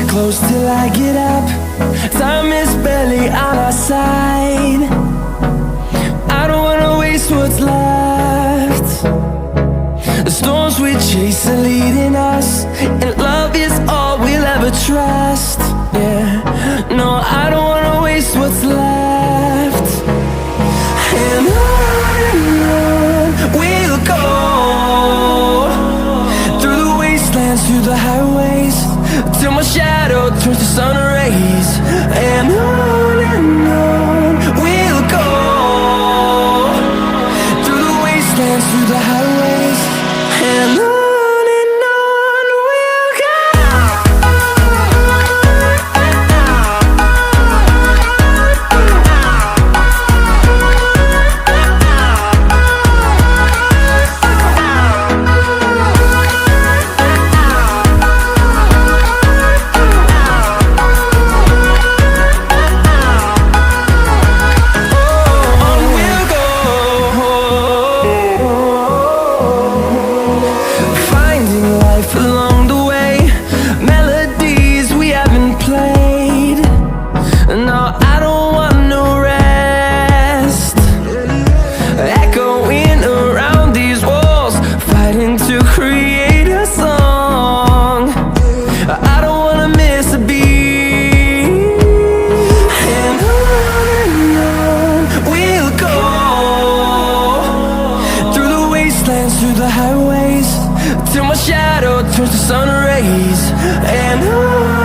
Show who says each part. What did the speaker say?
Speaker 1: close till I get up. Time is barely on our side. I don't wanna waste what's left. The storms we chase are leading us, and love is all we'll ever trust. Yeah, no, I don't wanna waste what's left. And on we'll go, through the wastelands, through the highways, till my shadow turns to sun rays. And on we'll go, through the wastelands, through the highways, and on we'll go. Along the way, melodies we haven't played. No, I don't want no rest. Echoing around these walls, fighting to create a song. I don't wanna miss a beat. And on we'll go, through the wastelands, through the highways, till my shadow turns to sun rays. And on